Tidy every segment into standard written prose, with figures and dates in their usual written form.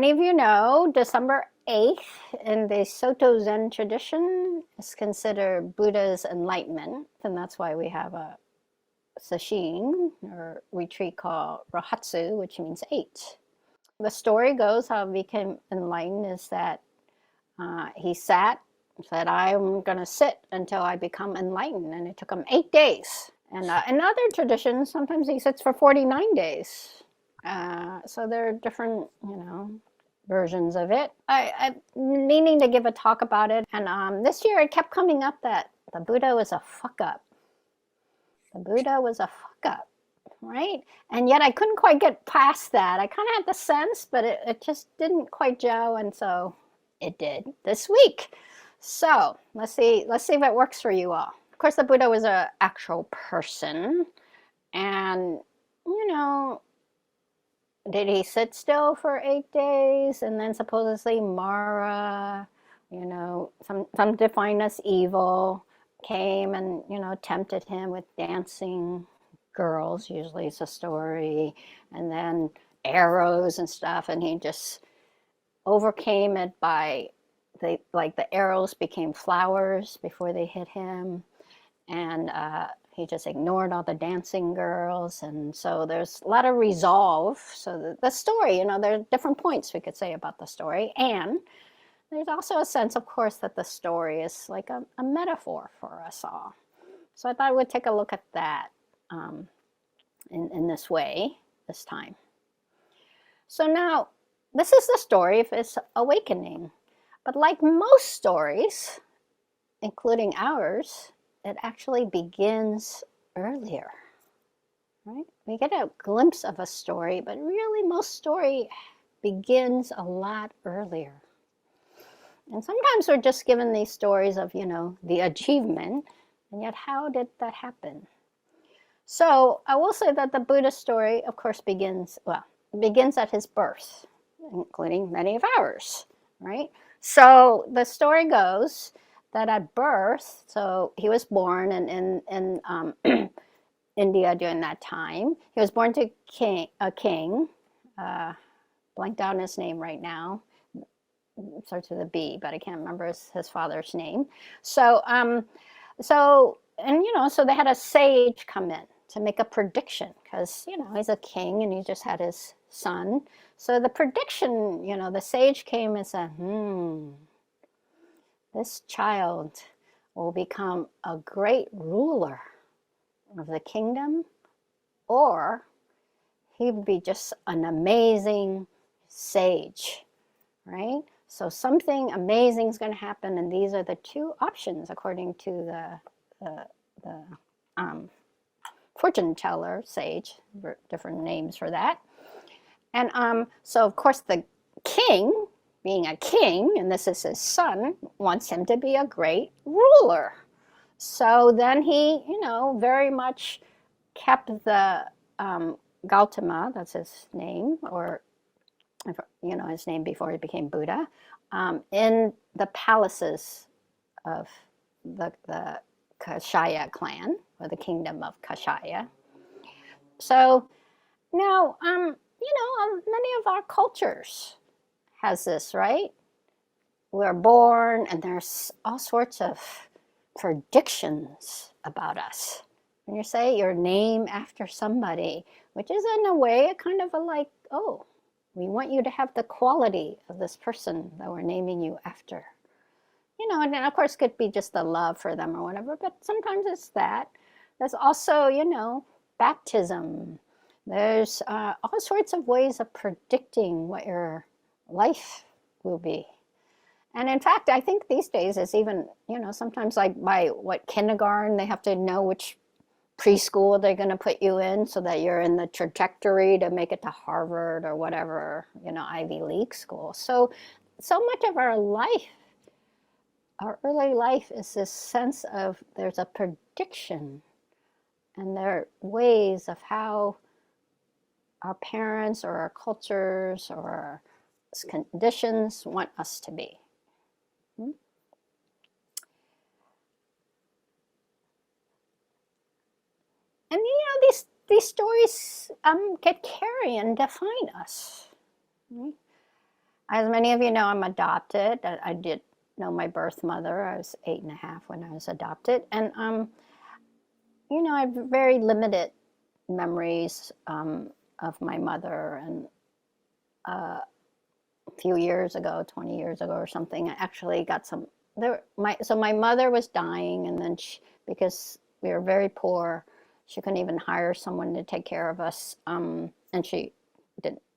many of you know, December 8th in the Soto Zen tradition is considered Buddha's enlightenment, and that's why we have a sesshin or retreat called Rohatsu, which means 8. The story goes how he became enlightened is that he said, I'm going to sit until I become enlightened, and it took him 8 days. And in other traditions, sometimes he sits for 49 days. So there are different, versions of it. I'm meaning to give a talk about it, and this year it kept coming up that the Buddha was a fuck up. The Buddha was a fuck up, right? And yet I couldn't quite get past that. I kind of had the sense, but it just didn't quite gel, and so it did this week. So let's see if it works for you all. Of course, the Buddha was an actual person, and did he sit still for 8 days? And then supposedly Mara, some defined as evil, came and, tempted him with dancing girls, usually it's a story, and then arrows and stuff, and he just overcame it by, the arrows became flowers before they hit him, and he just ignored all the dancing girls, and so there's a lot of resolve. So the story, there are different points we could say about the story, and there's also a sense, of course, that the story is like a metaphor for us all. So I thought I would take a look at that in this way this time. So now, this is the story of his awakening, but like most stories, including ours, it actually begins earlier, right? We get a glimpse of a story, but really most story begins a lot earlier. And sometimes we're just given these stories of, the achievement, and yet how did that happen? So I will say that the Buddha story, of course, begins at his birth, including many of ours, right? So the story goes that at birth, so he was born in India during that time. He was born to a king, blanked out his name right now. It starts with a B, but I can't remember his father's name. So they had a sage come in to make a prediction because, he's a king and he just had his son. So the prediction, the sage came and said, this child will become a great ruler of the kingdom, or he would be just an amazing sage, right? So something amazing is going to happen, and these are the two options according to the fortune teller, sage, different names for that. And so of course the king, being a king, and this is his son, wants him to be a great ruler. So then he, very much kept the Gautama, that's his name, or, his name before he became Buddha, in the palaces of the Kashaya clan, or the kingdom of Kashaya. So now, many of our cultures has this, right? We're born and there's all sorts of predictions about us. When you say your name after somebody, which is in a way a kind of a like, oh, we want you to have the quality of this person that we're naming you after. And of course it could be just the love for them or whatever, but sometimes it's that. There's also, baptism. There's all sorts of ways of predicting what your life will be. And in fact, I think these days it's even, sometimes like by kindergarten, they have to know which preschool they're going to put you in so that you're in the trajectory to make it to Harvard or whatever, Ivy League school. So much of our life, our early life, is this sense of there's a prediction, and there are ways of how our parents or our cultures or our conditions want us to be. And these stories get carry and define us. as many of you know, I'm adopted. I did know my birth mother. I was 8.5 when I was adopted. And, I have very limited memories of my mother. And a few years ago, 20 years ago or something, I actually got some, so my mother was dying, and then because we were very poor, she couldn't even hire someone to take care of us. And she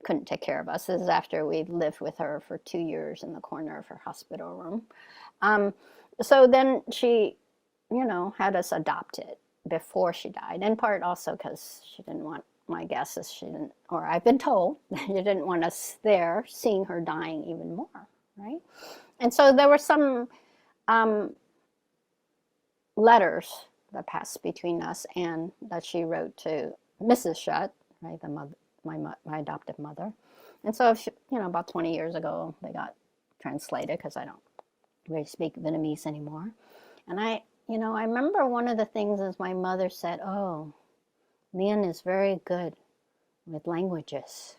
couldn't take care of us. This is after we lived with her for 2 years in the corner of her hospital room. So then she, had us adopted before she died, in part also because she didn't want, my guess is she didn't, or I've been told, she didn't want us there seeing her dying even more, right? And so there were some letters that passed between us, and that she wrote to Mrs. Shutt, right, the mother, my adoptive mother. And so, about 20 years ago, they got translated because I don't really speak Vietnamese anymore. And I remember one of the things is my mother said, "Oh, Lien is very good with languages,"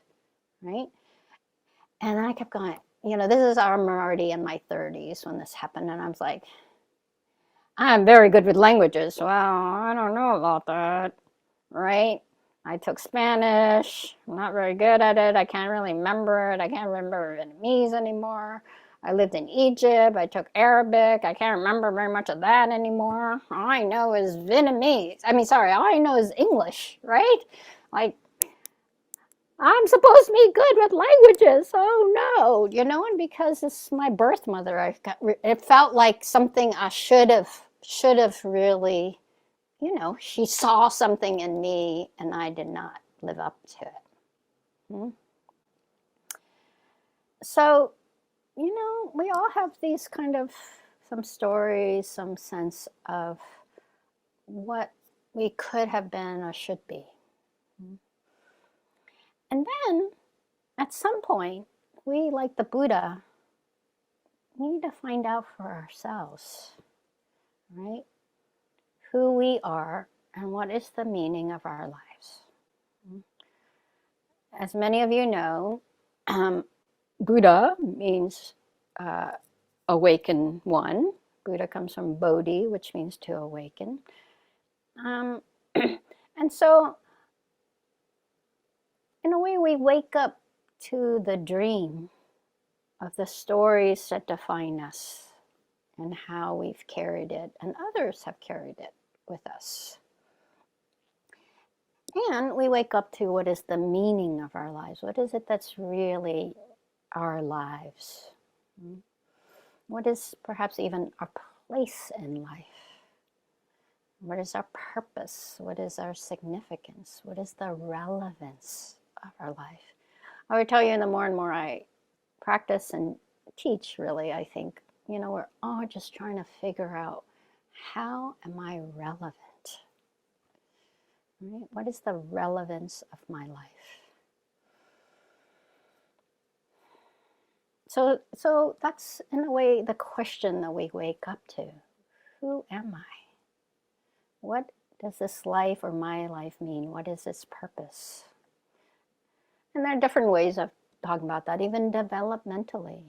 right? And I kept going, this is, I'm already in my 30s when this happened. And I was like, I'm very good with languages. Well, I don't know about that, right? I took Spanish. I'm not very good at it. I can't really remember it. I can't remember Vietnamese anymore. I lived in Egypt. I took Arabic. I can't remember very much of that anymore. All I know is Vietnamese. All I know is English, right? Like, I'm supposed to be good with languages. Oh no, and because it's my birth mother, it felt like something I should have really, she saw something in me and I did not live up to it. So, we all have these kind of some stories, some sense of what we could have been or should be. And then at some point, we, like the Buddha, need to find out for ourselves, right? Who we are and what is the meaning of our lives. As many of you know, Buddha means awakened one. Buddha comes from Bodhi, which means to awaken. And so, in a way, we wake up to the dream of the stories that define us and how we've carried it, and others have carried it with us. And we wake up to what is the meaning of our lives. What is it that's really our lives? What is perhaps even our place in life? What is our purpose? What is our significance? What is the relevance of our life? I would tell you, the more and more I practice and teach, really, I think, we're all just trying to figure out, how am I relevant? Right? What is the relevance of my life? So that's, in a way, the question that we wake up to. Who am I? What does this life or my life mean? What is its purpose? And there are different ways of talking about that, even developmentally.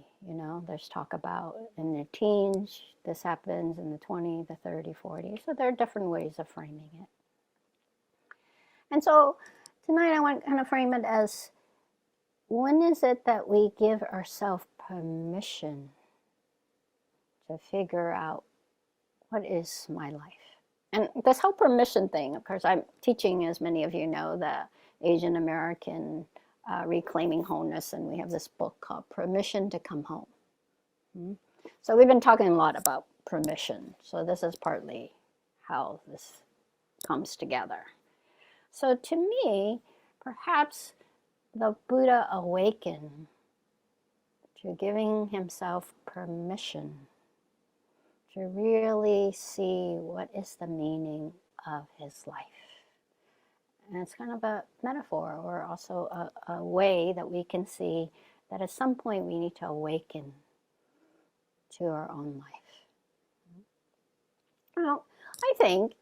There's talk about in the teens, this happens in the 20, the 30, 40. So there are different ways of framing it. And so tonight I want to kind of frame it as, when is it that we give ourselves permission to figure out what is my life? And this whole permission thing, of course, I'm teaching, as many of you know, the Asian American Reclaiming Wholeness, and we have this book called Permission to Come Home. So we've been talking a lot about permission. So this is partly how this comes together. So to me, perhaps the Buddha awakened to giving himself permission to really see what is the meaning of his life. And it's kind of a metaphor, or also a way that we can see that at some point we need to awaken to our own life. Well, I think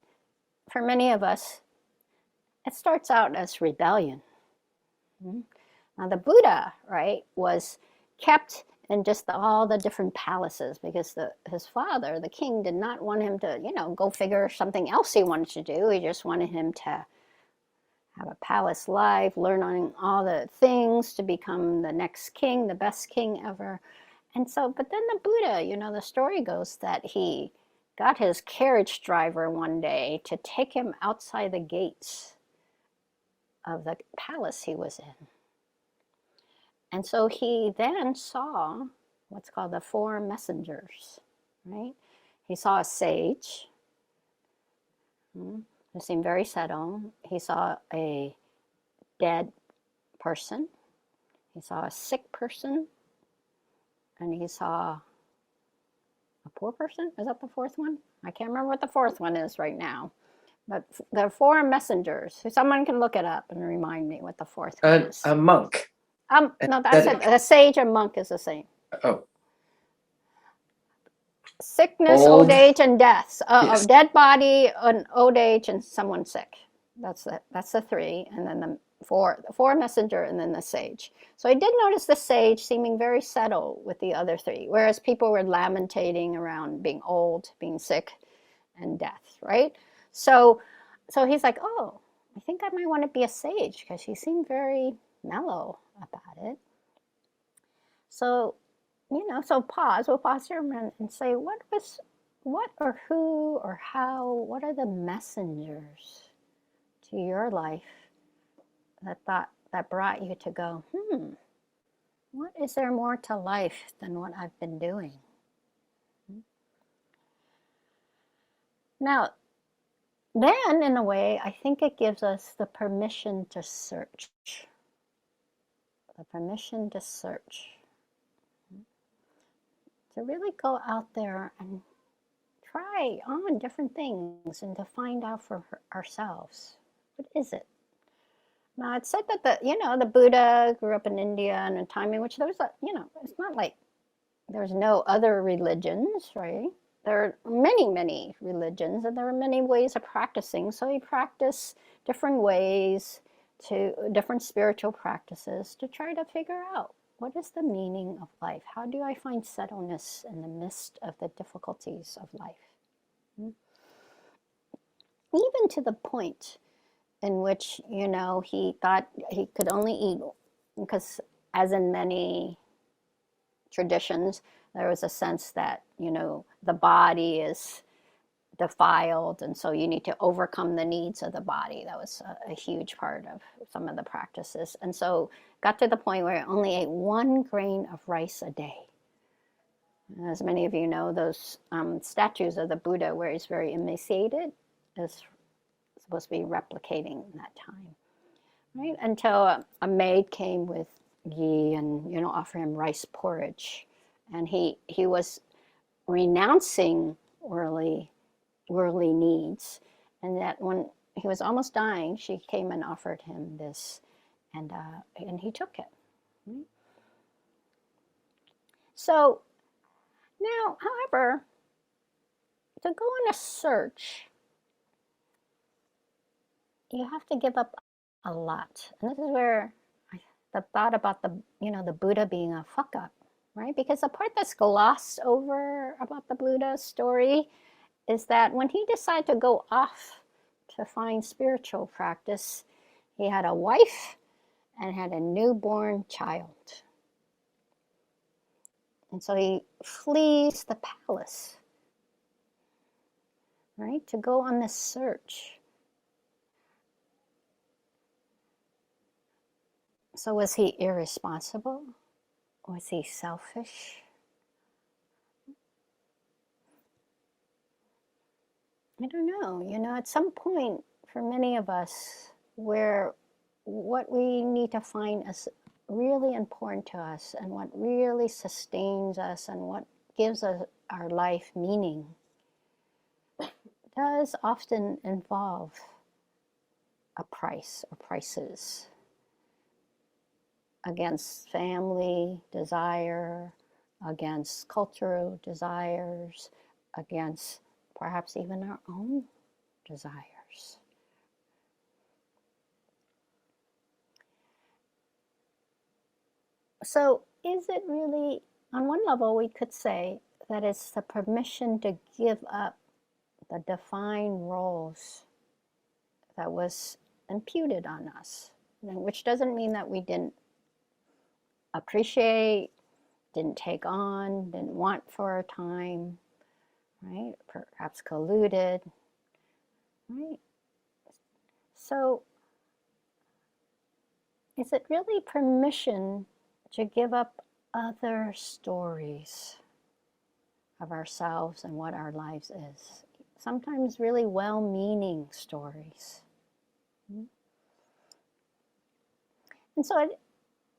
for many of us, it starts out as rebellion. Now the Buddha, right, was kept in just all the different palaces, because his father, the king, did not want him to, go figure something else he wanted to do. He just wanted him to have a palace life, learning all the things to become the next king, the best king ever. And so, but then the Buddha, the story goes that he got his carriage driver one day to take him outside the gates of the palace he was in. And so he then saw what's called the four messengers, right? He saw a sage who seemed very settled. He saw a dead person. He saw a sick person. And he saw a poor person. Is that the fourth one? I can't remember what the fourth one is right now. But there are four messengers. Someone can look it up and remind me what the fourth one is. A monk. No, that's it. A sage and monk is the same. Oh. Sickness, old age, and death. Yes. A dead body, an old age, and someone sick. That's the three. And then the four messenger, and then the sage. So I did notice the sage seeming very settled with the other three, whereas people were lamentating around being old, being sick, and death, right? So he's like, oh, I think I might want to be a sage, because he seemed very mellow about it. So, so we'll pause here and say, what or who or how, what are the messengers to your life that brought you to go, what is there more to life than what I've been doing? Now, then, in a way, I think it gives us the permission to search. The permission to search. To really go out there and try on different things and to find out for ourselves. What is it? Now, it's said that the Buddha grew up in India in a time in which there was it's not like there's no other religions, right? There are many, many religions, and there are many ways of practicing. So he practiced different ways, to different spiritual practices, to try to figure out what is the meaning of life? How do I find settledness in the midst of the difficulties of life? Even to the point in which, he thought he could only eat, because as in many traditions, there was a sense that, the body is defiled, and so you need to overcome the needs of the body. That was a huge part of some of the practices. And so got to the point where I only ate 1 grain of rice a day. As many of you know, those statues of the Buddha where he's very emaciated is supposed to be replicating that time, right? Until a maid came with ghee and, offer him rice porridge. And he was renouncing worldly needs. And that when he was almost dying, she came and offered him this, and he took it. Right? So now, however, to go on a search, you have to give up a lot. And this is where the thought about the Buddha being a fuck up, right? Because the part that's glossed over about the Buddha story is that when he decided to go off to find spiritual practice, he had a wife and had a newborn child. And so he flees the palace, right, to go on this search. So was he irresponsible? Was he selfish? I don't know. At some point, for many of us, where what we need to find is really important to us and what really sustains us and what gives us our life meaning does often involve a price or prices against family desire, against cultural desires, against perhaps even our own desires. So is it really, on one level, we could say that it's the permission to give up the defined roles that was imputed on us, which doesn't mean that we didn't appreciate, didn't take on, didn't want for a time, right? Perhaps colluded, right? So is it really permission to give up other stories of ourselves and what our lives is? Sometimes really well-meaning stories. And so it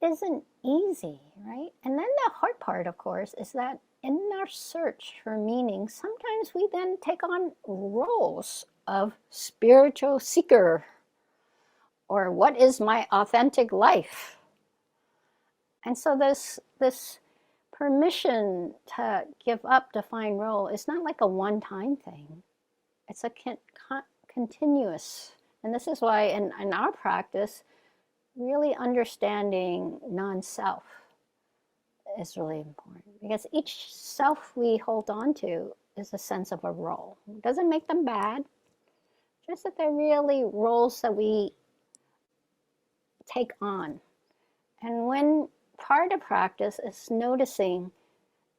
isn't easy, right? And then the hard part, of course, is that in our search for meaning, sometimes we then take on roles of spiritual seeker, or what is my authentic life? And so this permission to give up defined role is not like a one-time thing. It's a continuous. And this is why in our practice, really understanding non-self is really important, because each self we hold on to is a sense of a role. It doesn't make them bad, just that they're really roles that we take on. And when part of practice is noticing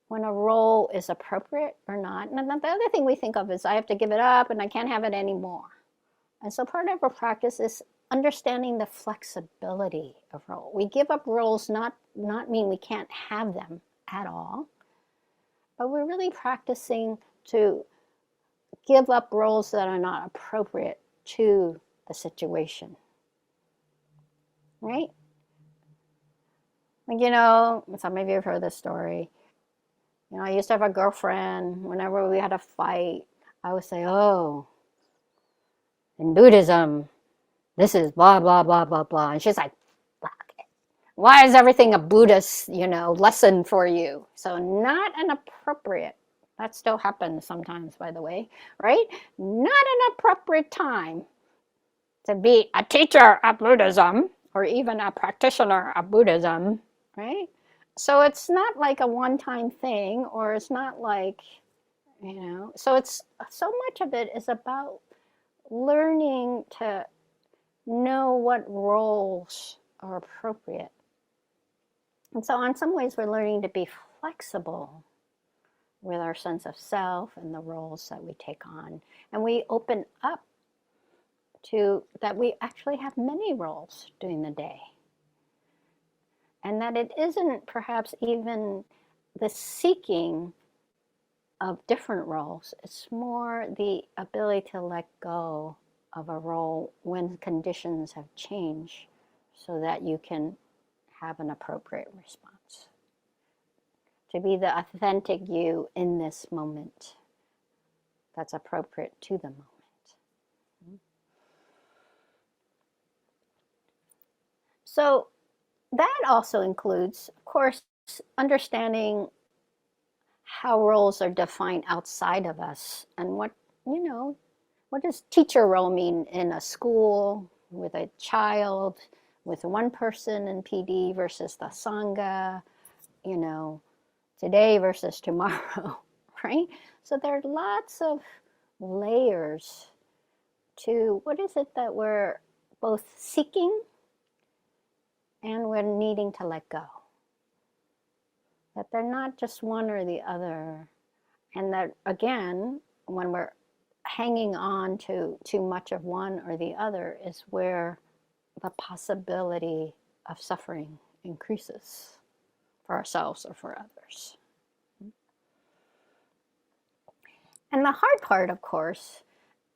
when a role is appropriate or not. And the other thing we think of is I have to give it up and I can't have it anymore. And so part of our practice is understanding the flexibility of role. We give up roles not mean we can't have them at all, but we're really practicing to give up roles that are not appropriate to the situation, right? Like, you know, some of you have heard this story. You know, I used to have a girlfriend. Whenever we had a fight, I would say, oh, in Buddhism, this is blah, blah, blah, blah, blah. And she's like, why is everything a Buddhist, you know, lesson for you? So not an appropriate, that still happens sometimes, by the way, right? Not an appropriate time to be a teacher of Buddhism or even a practitioner of Buddhism, right? So it's not like a one-time thing, or it's not like, you know, so it's so much of it is about learning to know what roles are appropriate. And so in some ways we're learning to be flexible with our sense of self and the roles that we take on. And we open up to that we actually have many roles during the day. And that it isn't perhaps even the seeking of different roles. It's more the ability to let go of a role when conditions have changed so that you can have an appropriate response. To be the authentic you in this moment that's appropriate to the moment. So that also includes, of course, understanding how roles are defined outside of us, and what, you know, what does teacher role mean in a school, with a child, with one person in PD versus the Sangha, you know, today versus tomorrow, right? So there are lots of layers to what is it that we're both seeking and we're needing to let go. That they're not just one or the other. And that, again, when we're hanging on to too much of one or the other is where the possibility of suffering increases for ourselves or for others. And the hard part, of course,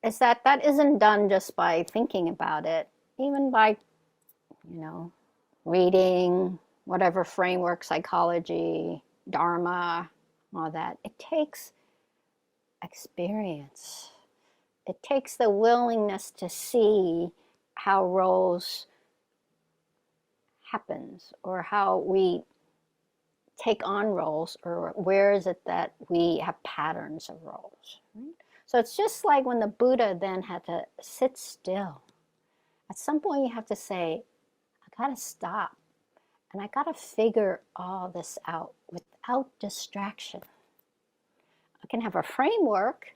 is that that isn't done just by thinking about it, even by, you know, reading whatever framework, psychology, Dharma, all that. It takes experience. It takes the willingness to see how roles happens, or how we take on roles, or where is it that we have patterns of roles. Right? So it's just like when the Buddha then had to sit still. At some point you have to say, I gotta stop And I got to figure all this out without distraction. I can have a framework,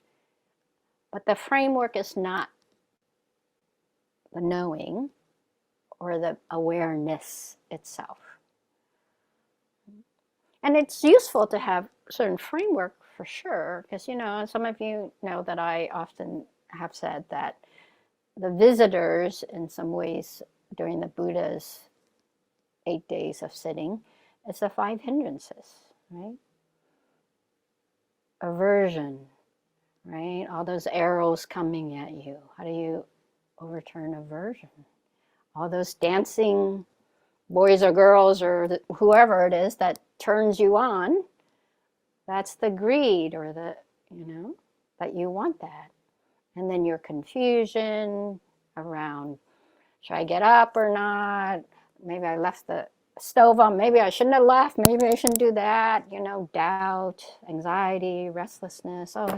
but the framework is not the knowing or the awareness itself. And it's useful to have a certain framework for sure, because, you know, some of you know that I often have said that the visitors, in some ways, during the Buddha's 8 days of sitting, is the 5 hindrances, right? Aversion, right? All those arrows coming at you. How do you overturn aversion? All those dancing boys or girls or whoever it is that turns you on, that's the greed or the, you know, that you want that. And then your confusion around, should I get up or not? Maybe I left the stove on. Maybe I shouldn't have left. Maybe I shouldn't do that. You know, doubt, anxiety, restlessness. Oh,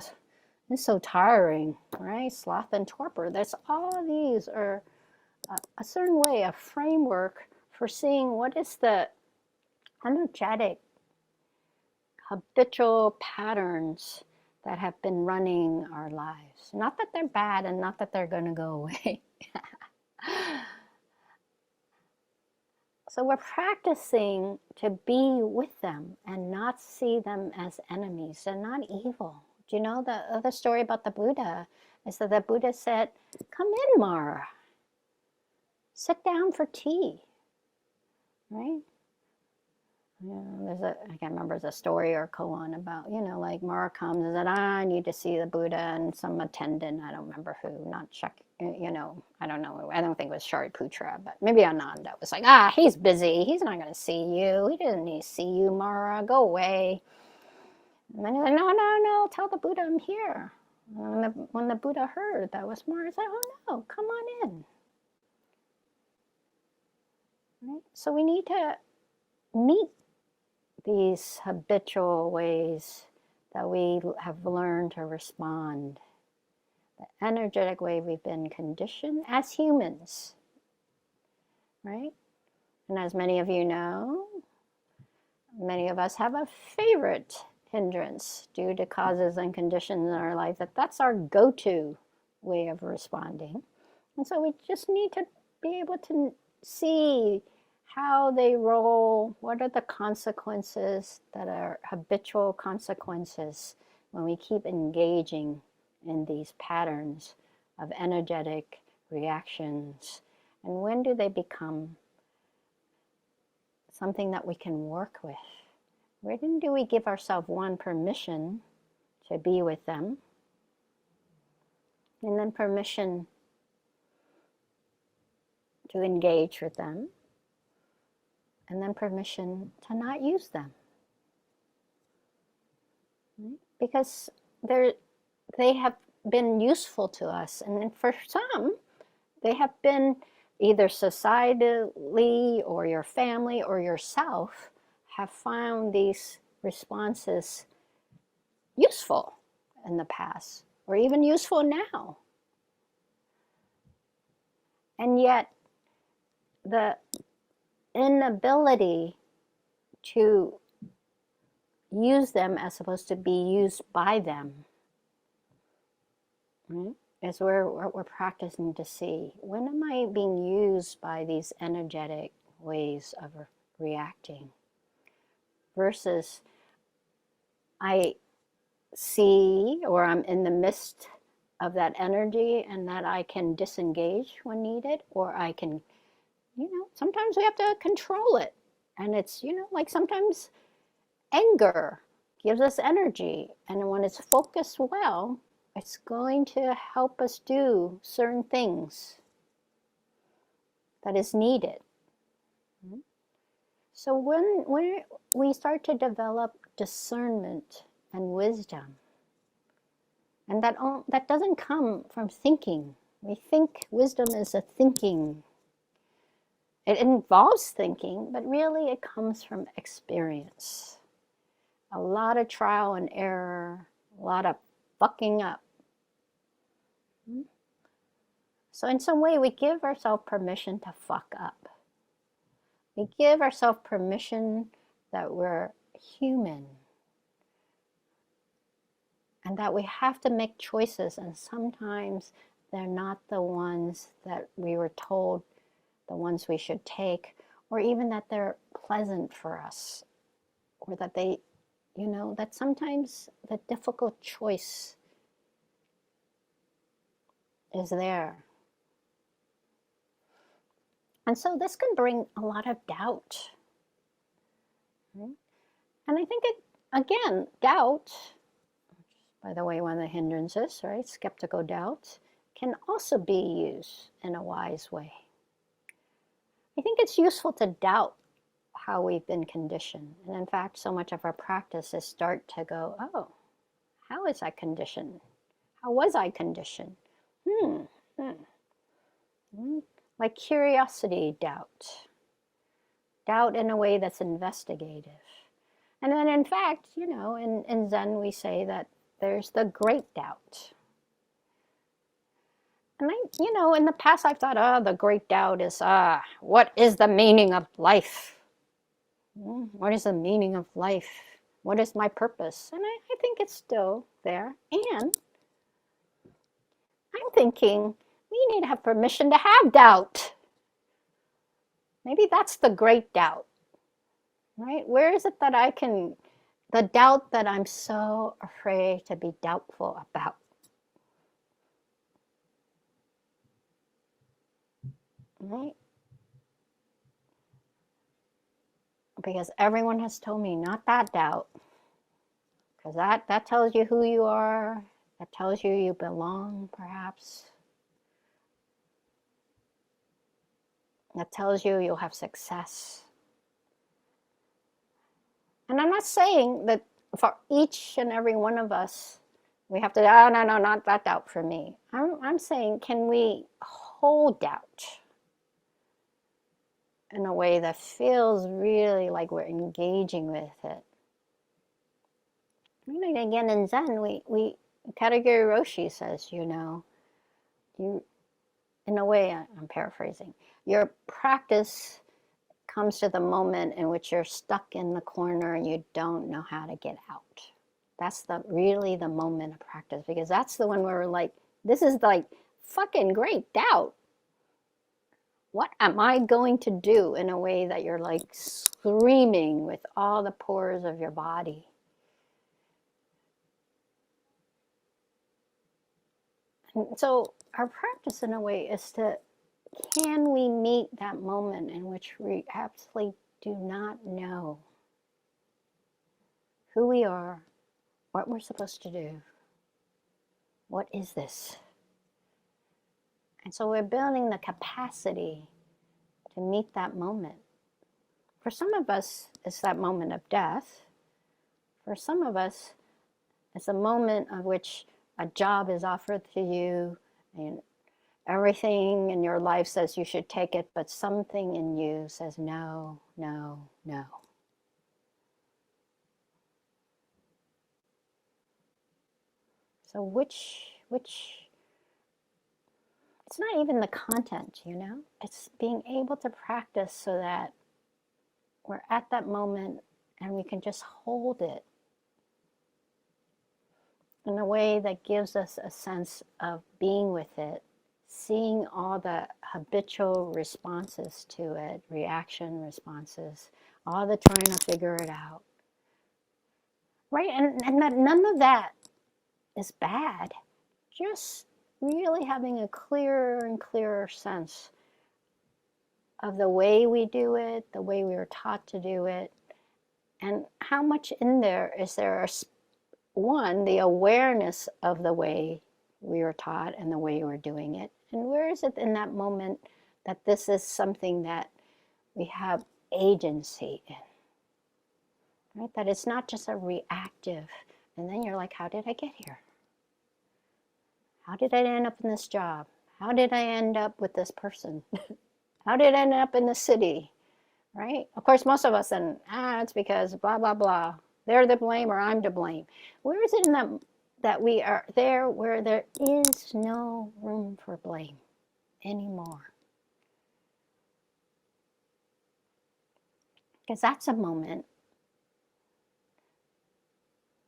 it's so tiring, right? Sloth and torpor. That's all of these are a certain way, a framework for seeing what is the energetic, habitual patterns that have been running our lives. Not that they're bad and not that they're going to go away. So we're practicing to be with them and not see them as enemies. They're not evil. Do you know the other story about the Buddha is that the Buddha said, come in, Mara. Sit down for tea, right? Yeah, I can't remember, there's a story or koan about, you know, like Mara comes and said, I need to see the Buddha, and some attendant, I don't remember who, not Chuck, you know, I don't know, I don't think it was Shariputra, but maybe Ananda was like, he's busy, he's not going to see you, he doesn't need to see you, Mara, go away. And then he's like, no, tell the Buddha I'm here. And when the Buddha heard that was Mara, he's like, oh no, come on in. Right? So we need to meet these habitual ways that we have learned to respond, the energetic way we've been conditioned as humans, right? And as many of you know, many of us have a favorite hindrance due to causes and conditions in our life, that's our go-to way of responding. And so we just need to be able to see how they roll, what are the consequences that are habitual consequences when we keep engaging in these patterns of energetic reactions, and when do they become something that we can work with? When do we give ourselves permission to be with them, and then permission to engage with them, and then permission to not use them? Because they have been useful to us, and for some, they have been either societally or your family or yourself have found these responses useful in the past, or even useful now. And yet, the inability to use them as opposed to be used by them, right, is where we're practicing to see, when am I being used by these energetic ways of reacting, versus I see, or I'm in the midst of that energy and that I can disengage when needed, or I can, you know, sometimes we have to control it. And it's, you know, like sometimes anger gives us energy, and when it's focused well, it's going to help us do certain things that is needed. So when we start to develop discernment and wisdom, and that doesn't come from thinking. We think wisdom is a thinking. It involves thinking, but really it comes from experience. A lot of trial and error, a lot of fucking up. So in some way, we give ourselves permission to fuck up. We give ourselves permission that we're human and that we have to make choices, and sometimes they're not the ones that we were told, the ones we should take, or even that they're pleasant for us, or that they, that sometimes the difficult choice is there. And so this can bring a lot of doubt. Right? And I think again, doubt, by the way, one of the hindrances, right? Skeptical doubt can also be used in a wise way. I think it's useful to doubt how we've been conditioned. And in fact, so much of our practice is start to go, oh, how is I conditioned? How was I conditioned? Like curiosity doubt. Doubt in a way that's investigative. And then in fact, in Zen we say that there's the great doubt. And in the past I've thought, the great doubt is, what is the meaning of life? What is the meaning of life? What is my purpose? And I think it's still there. And I'm thinking we need to have permission to have doubt. Maybe that's the great doubt, right? Where is it that the doubt that I'm so afraid to be doubtful about? Right? Because everyone has told me not that doubt. Because that tells you who you are. That tells you you belong, perhaps. That tells you you'll have success. And I'm not saying that for each and every one of us, we have to, no, not that doubt for me. I'm saying, can we hold doubt in a way that feels really like we're engaging with it? And again, in Zen, Keiryū says, you, in a way, I'm paraphrasing, your practice comes to the moment in which you're stuck in the corner and you don't know how to get out. That's really the moment of practice, because that's the one where we're like, this is like fucking great doubt. What am I going to do, in a way that you're like screaming with all the pores of your body. And so our practice in a way is to, can we meet that moment in which we absolutely do not know who we are, what we're supposed to do? What is this? And so we're building the capacity to meet that moment. For some of us, it's that moment of death. For some of us, it's a moment of which a job is offered to you and everything in your life says you should take it, but something in you says no, no, no. So which, it's not even the content, it's being able to practice so that we're at that moment and we can just hold it in a way that gives us a sense of being with it, seeing all the habitual responses to it, reaction responses, all the trying to figure it out. Right? And that none of that is bad. Just really having a clearer and clearer sense of the way we do it, the way we were taught to do it, and how much in there is there, one, the awareness of the way we were taught and the way we're doing it, and where is it in that moment that this is something that we have agency in, right? That it's not just a reactive, and then you're like, how did I get here? How did I end up in this job? How did I end up with this person? How did I end up in the city, right? Of course, most of us then, it's because blah, blah, blah. They're to blame or I'm to blame. Where is it in that we are there where there is no room for blame anymore? Because that's a moment,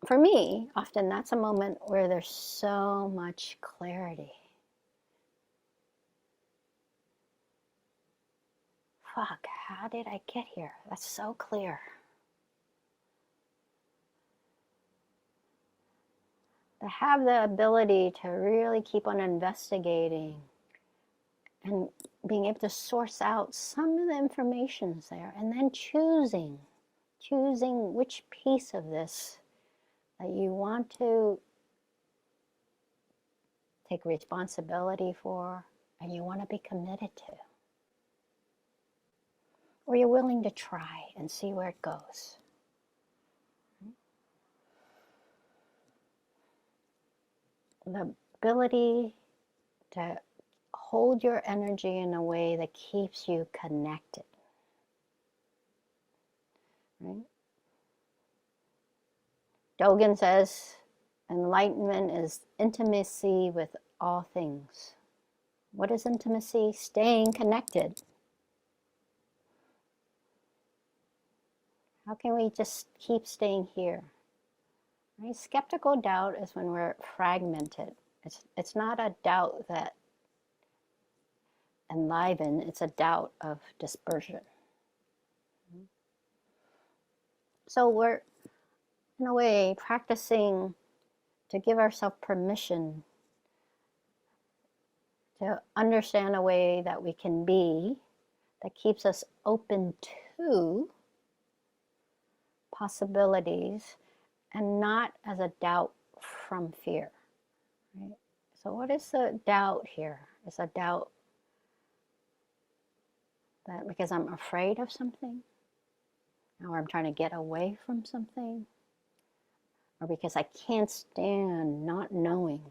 for me, often that's a moment where there's so much clarity. Fuck, how did I get here? That's so clear. To have the ability to really keep on investigating and being able to source out some of the information's there, and then choosing which piece of this that you want to take responsibility for and you want to be committed to. Or you're willing to try and see where it goes. The ability to hold your energy in a way that keeps you connected. Right? Dogen says, enlightenment is intimacy with all things. What is intimacy? Staying connected. How can we just keep staying here? Right? Skeptical doubt is when we're fragmented. It's not a doubt that enliven, it's a doubt of dispersion. So we're, in a way, practicing to give ourselves permission to understand a way that we can be that keeps us open to possibilities and not as a doubt from fear. Right? So what is the doubt here? It's a doubt that because I'm afraid of something, or I'm trying to get away from something, or because I can't stand not knowing.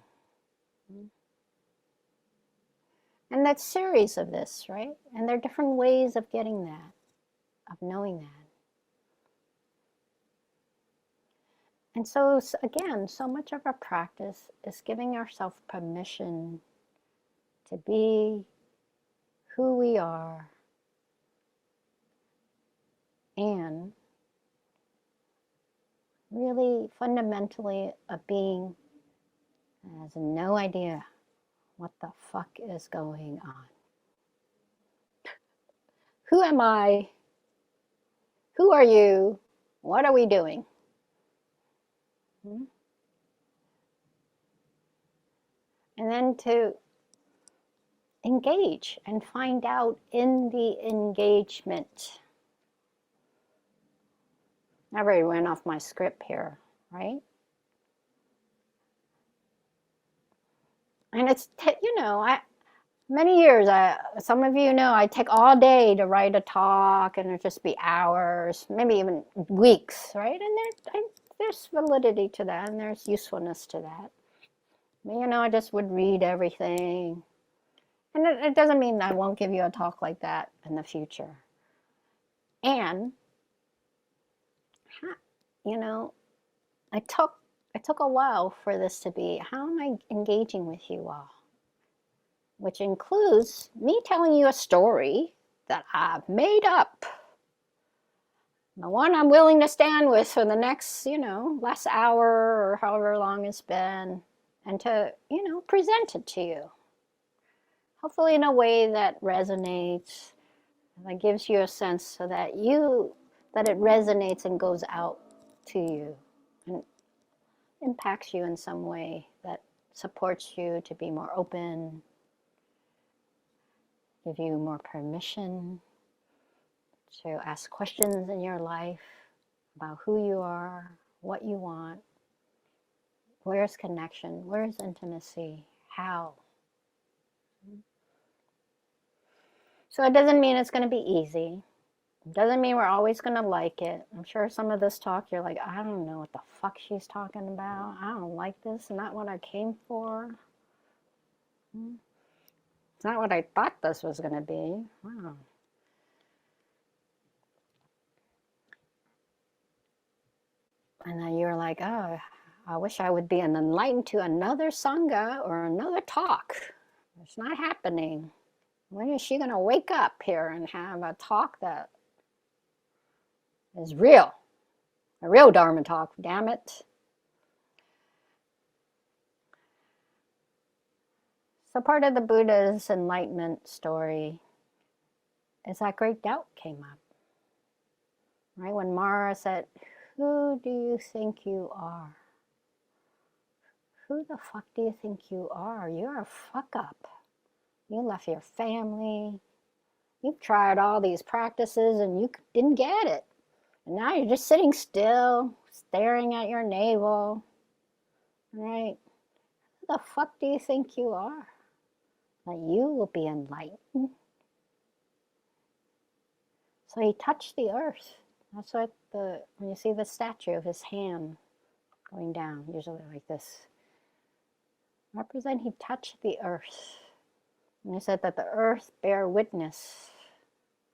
And that's series of this, right? And there are different ways of getting that, of knowing that. And so, again, so much of our practice is giving ourselves permission to be who we are and really fundamentally a being that has no idea what the fuck is going on. Who am I? Who are you? What are we doing? And then to engage and find out in the engagement. I already went off my script here, right? And it's, many years, some of you know, I take all day to write a talk, and it'll just be hours, maybe even weeks, right? And there's validity to that, and there's usefulness to that. But, I just would read everything. And it doesn't mean I won't give you a talk like that in the future. And, it took a while for this to be, how am I engaging with you all? Which includes me telling you a story that I've made up. The one I'm willing to stand with for the next, last hour or however long it's been, and to, present it to you. Hopefully in a way that resonates, that gives you a sense so that it resonates and goes out to you and impacts you in some way that supports you to be more open, give you more permission to ask questions in your life about who you are, what you want, where's connection, where's intimacy, how. So it doesn't mean it's going to be easy. It doesn't mean we're always going to like it. I'm sure some of this talk, you're like, I don't know what the fuck she's talking about. I don't like this. Not what I came for. It's not what I thought this was going to be. Wow. And then you're like, oh, I wish I would be enlightened to another Sangha or another talk. It's not happening. When is she going to wake up here and have a talk that is real. A real Dharma talk, damn it. So part of the Buddha's enlightenment story is that great doubt came up. Right? When Mara said, who do you think you are? Who the fuck do you think you are? You're a fuck up. You left your family. You've tried all these practices and you didn't get it. And now you're just sitting still, staring at your navel. Right? Who the fuck do you think you are? That you will be enlightened. So he touched the earth. That's what when you see the statue of his hand going down, usually like this, represent he touched the earth. And he said that the earth bear witness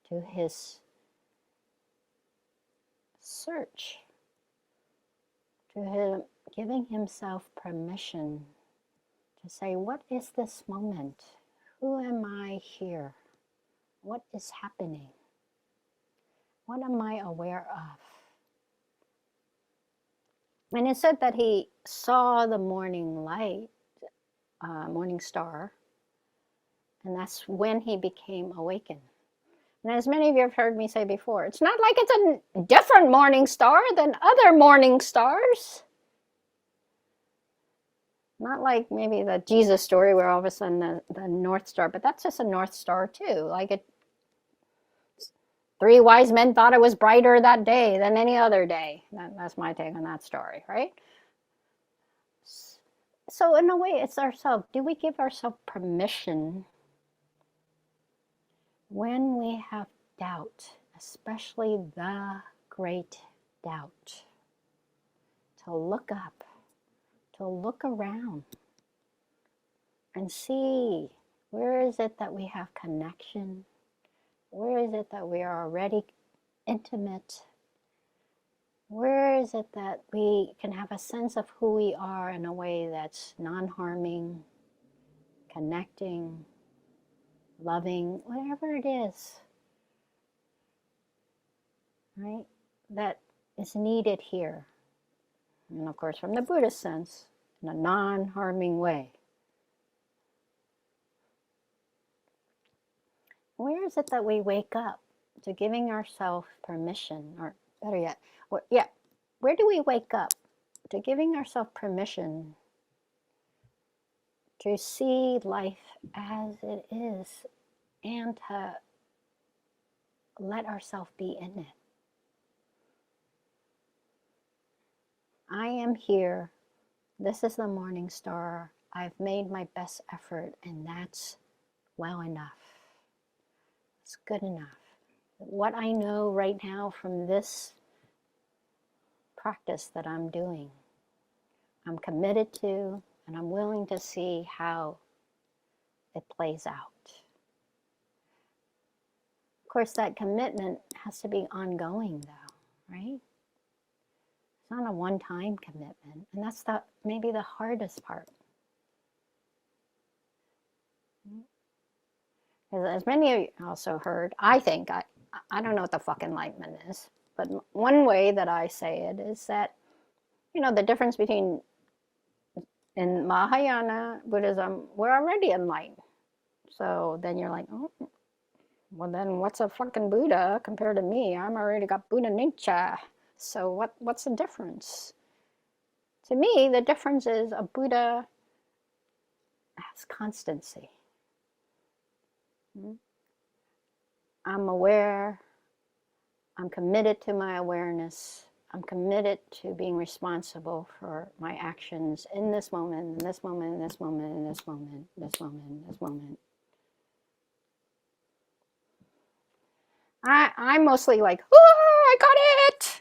to his search, to him giving himself permission to say, what is this moment? Who am I here? What is happening? What am I aware of? And it said that he saw the morning light, morning star, and that's when he became awakened. And as many of you have heard me say before, it's not like it's a different morning star than other morning stars. Not like maybe the Jesus story where all of a sudden the North Star, but that's just a North Star too. Like 3 wise men thought it was brighter that day than any other day. That's my take on that story, right? So in a way, it's ourselves. Do we give ourselves permission when we have doubt, especially the great doubt, to look up, to look around and see, where is it that we have connection? Where is it that we are already intimate? Where is it that we can have a sense of who we are in a way that's non-harming, connecting, loving, whatever it is, right? That is needed here. And of course, from the Buddhist sense, in a non-harming way. Where is it that we wake up to giving ourselves permission, or better yet, where do we wake up to giving ourselves permission to see life as it is and to let ourselves be in it? I am here. This is the morning star. I've made my best effort, and that's well enough. It's good enough. What I know right now from this practice that I'm doing, I'm committed to, and I'm willing to see how it plays out. Of course, that commitment has to be ongoing, though, right? It's not a one-time commitment, and that's maybe the hardest part. As many of you also heard, I think, I don't know what the fuck enlightenment is, but one way that I say it is that, the difference between, in Mahayana Buddhism, we're already enlightened. So then you're like, oh, well then what's a fucking Buddha compared to me? I'm already got Buddha nature. So what's the difference? To me, the difference is a Buddha has constancy. I'm aware. I'm committed to my awareness. I'm committed to being responsible for my actions in this moment, in this moment, in this moment, in this moment, this moment, this moment. I'm mostly like, oh, I got it.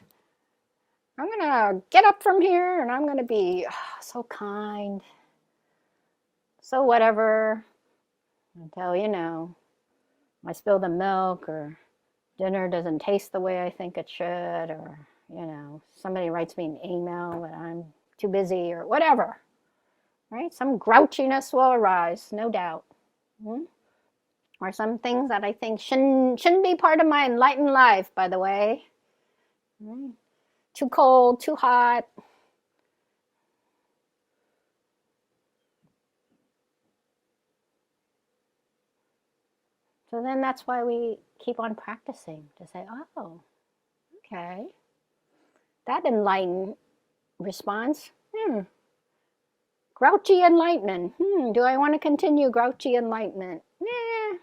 I'm going to get up from here and I'm going to be so kind, so whatever, until, I spill the milk or dinner doesn't taste the way I think it should, or, somebody writes me an email that I'm too busy or whatever, right? Some grouchiness will arise, no doubt. Or some things that I think shouldn't be part of my enlightened life, by the way. Right? Too cold, too hot. So then that's why we keep on practicing to say, oh, okay. That enlightened response, grouchy enlightenment. Do I want to continue grouchy enlightenment? Nah.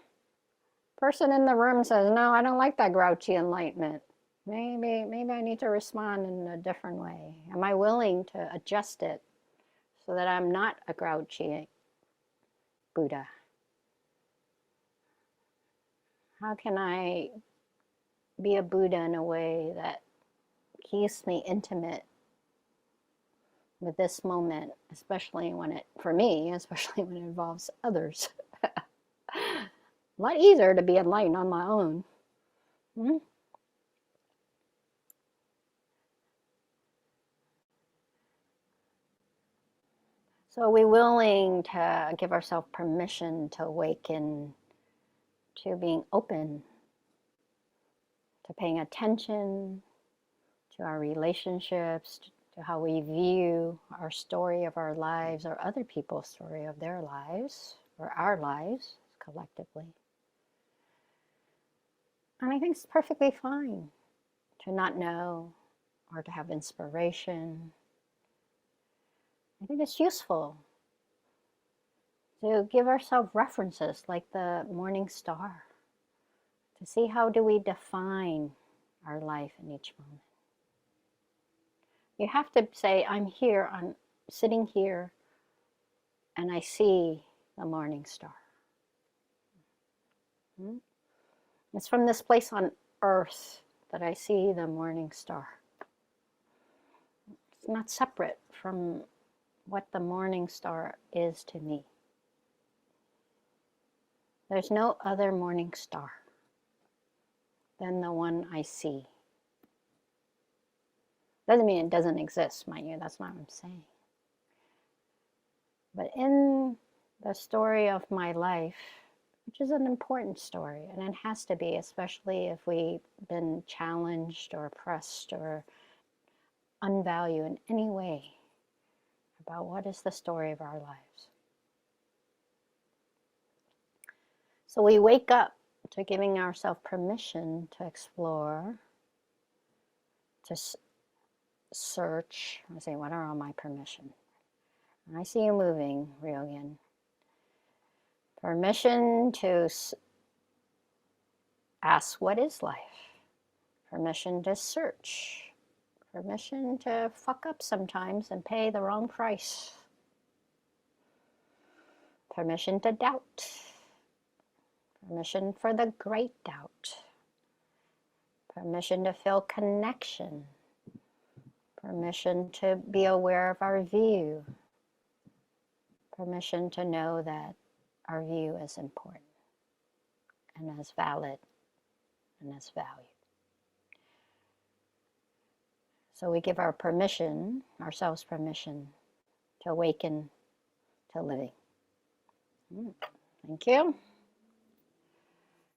Person in the room says, no, I don't like that grouchy enlightenment. Maybe I need to respond in a different way. Am I willing to adjust it so that I'm not a grouchy Buddha? How can I be a Buddha in a way that keeps me intimate with this moment, especially when especially when it involves others? A lot easier to be enlightened on my own. So are we willing to give ourselves permission to awaken to being open, to paying attention to our relationships, to how we view our story of our lives or other people's story of their lives or our lives collectively? And I think it's perfectly fine to not know or to have inspiration. I think it's useful to give ourselves references like the morning star, to see how do we define our life in each moment. You have to say, I'm sitting here and I see the morning star. It's from this place on earth that I see the morning star. It's not separate from what the morning star is to me. There's no other morning star than the one I see. Doesn't mean it doesn't exist, mind you, that's not what I'm saying. But in the story of my life, which is an important story, and it has to be, especially if we've been challenged or oppressed or unvalued in any way, about what is the story of our lives. So we wake up to giving ourselves permission to explore, to search. I say, what are all my permission? And I see you moving, Ryogen. Permission to ask, what is life? Permission to search. Permission to fuck up sometimes and pay the wrong price. Permission to doubt. Permission for the great doubt. Permission to feel connection. Permission to be aware of our view. Permission to know that our view is important and is valid and is valued. So we give ourselves permission to awaken to living. Thank you.